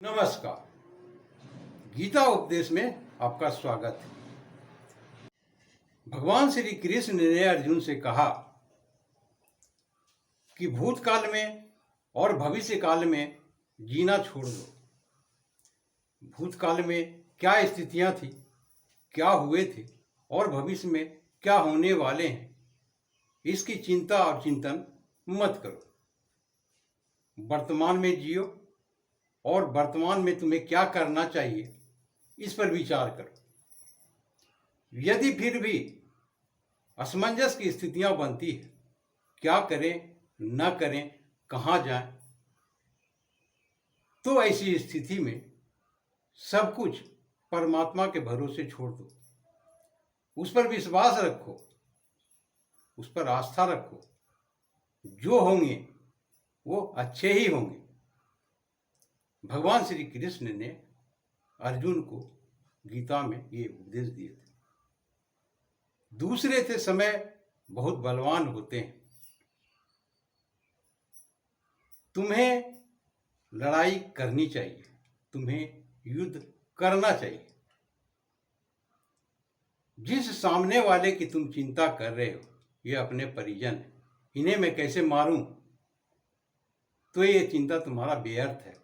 नमस्कार। गीता उपदेश में आपका स्वागत है। भगवान श्री कृष्ण ने अर्जुन से कहा कि भूतकाल में और भविष्य काल में जीना छोड़ दो। भूतकाल में क्या स्थितियां थी, क्या हुए थे और भविष्य में क्या होने वाले हैं, इसकी चिंता और चिंतन मत करो। वर्तमान में जियो और वर्तमान में तुम्हें क्या करना चाहिए इस पर विचार करो। यदि फिर भी असमंजस की स्थितियां बनती है, क्या करें न करें, कहाँ जाएं, तो ऐसी स्थिति में सब कुछ परमात्मा के भरोसे छोड़ दो। उस पर विश्वास रखो, उस पर आस्था रखो। जो होंगे वो अच्छे ही होंगे। भगवान श्री कृष्ण ने अर्जुन को गीता में ये उपदेश दिए थे। दूसरे थे समय बहुत बलवान होते हैं, तुम्हें लड़ाई करनी चाहिए, तुम्हें युद्ध करना चाहिए। जिस सामने वाले की तुम चिंता कर रहे हो ये अपने परिजन है, इन्हें मैं कैसे मारूं, तो ये चिंता तुम्हारा व्यर्थ है।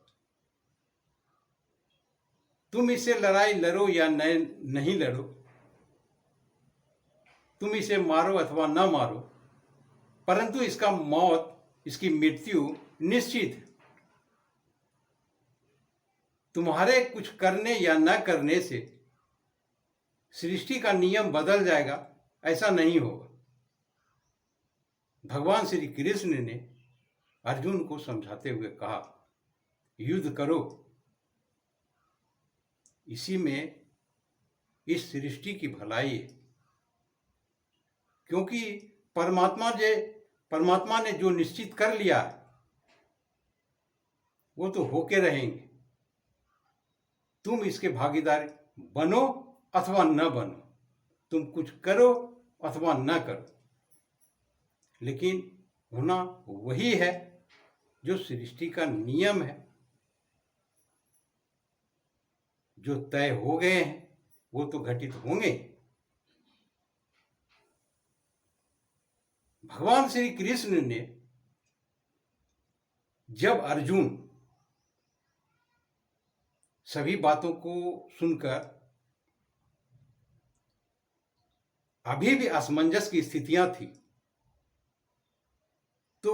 तुम इससे लड़ाई लड़ो या नहीं लड़ो, तुम इसे मारो अथवा न मारो, परंतु इसका मौत, इसकी मृत्यु निश्चित है। तुम्हारे कुछ करने या न करने से सृष्टि का नियम बदल जाएगा, ऐसा नहीं होगा। भगवान श्री कृष्ण ने अर्जुन को समझाते हुए कहा, युद्ध करो। इसी में इस सृष्टि की भलाई है, क्योंकि परमात्मा ने जो निश्चित कर लिया है वो तो होके रहेंगे। तुम इसके भागीदार बनो अथवा न बनो, तुम कुछ करो अथवा न करो, लेकिन होना वही है जो सृष्टि का नियम है। जो तय हो गए हैं वो तो घटित होंगे। भगवान श्री कृष्ण ने जब अर्जुन सभी बातों को सुनकर अभी भी असमंजस की स्थितियां थी, तो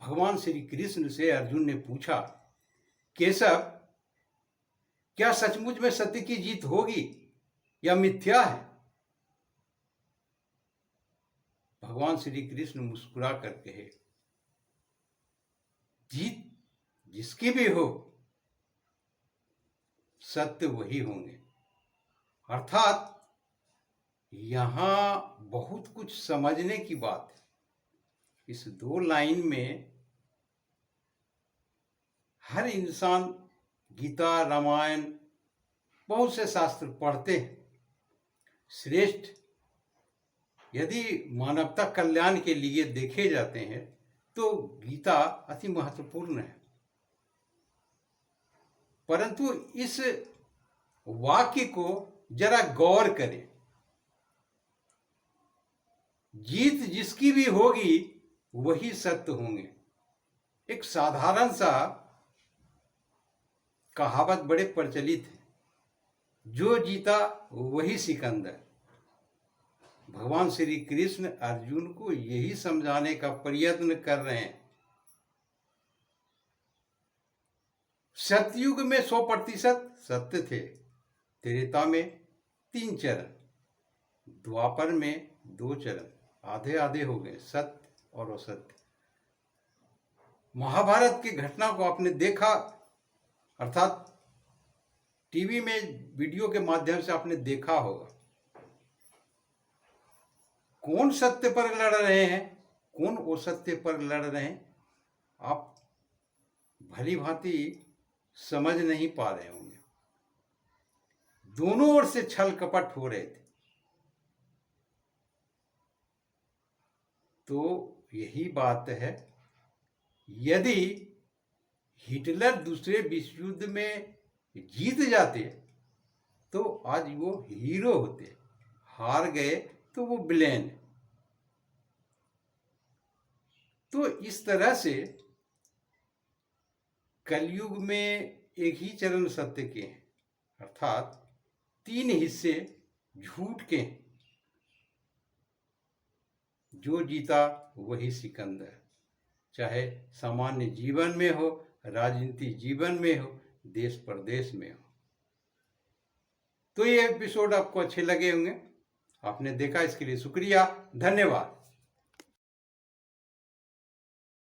भगवान श्री कृष्ण से अर्जुन ने पूछा, केशव, क्या सचमुच में सत्य की जीत होगी या मिथ्या है? भगवान श्री कृष्ण मुस्कुरा कर कहे, जीत जिसकी भी हो, सत्य वही होंगे। अर्थात यहां बहुत कुछ समझने की बात है। इस दो लाइन में हर इंसान गीता, रामायण, बहुत से शास्त्र पढ़ते हैं। श्रेष्ठ यदि मानवता कल्याण के लिए देखे जाते हैं तो गीता अति महत्वपूर्ण है। परंतु इस वाक्य को जरा गौर करें। जीत जिसकी भी होगी वही सत्य होंगे। एक साधारण सा कहावत बड़े प्रचलित है, जो जीता वही सिकंदर। भगवान श्री कृष्ण अर्जुन को यही समझाने का प्रयत्न कर रहे हैं। सतयुग में 100% सत्य थे, त्रेता में 3 चरण, द्वापर में 2 चरण, आधे आधे हो गए, सत्य और असत्य। महाभारत की घटना को आपने देखा, अर्थात टीवी में वीडियो के माध्यम से आपने देखा होगा। कौन सत्य पर लड़ रहे हैं, कौन असत्य पर लड़ रहे हैं, आप भली भांति समझ नहीं पा रहे होंगे। दोनों ओर से छल कपट हो रहे थे। तो यही बात है, यदि हिटलर दूसरे विश्व युद्ध में जीत जाते तो आज वो हीरो होते, हार गए तो वो विलेन। तो इस तरह से कलयुग में एक ही चरण सत्य के हैं, अर्थात 3 हिस्से झूठ के हैं। जो जीता वही सिकंदर, चाहे सामान्य जीवन में हो, राजनीतिक जीवन में हो, देश प्रदेश में हो। तो ये एपिसोड आपको अच्छे लगे होंगे। आपने देखा इसके लिए शुक्रिया, धन्यवाद।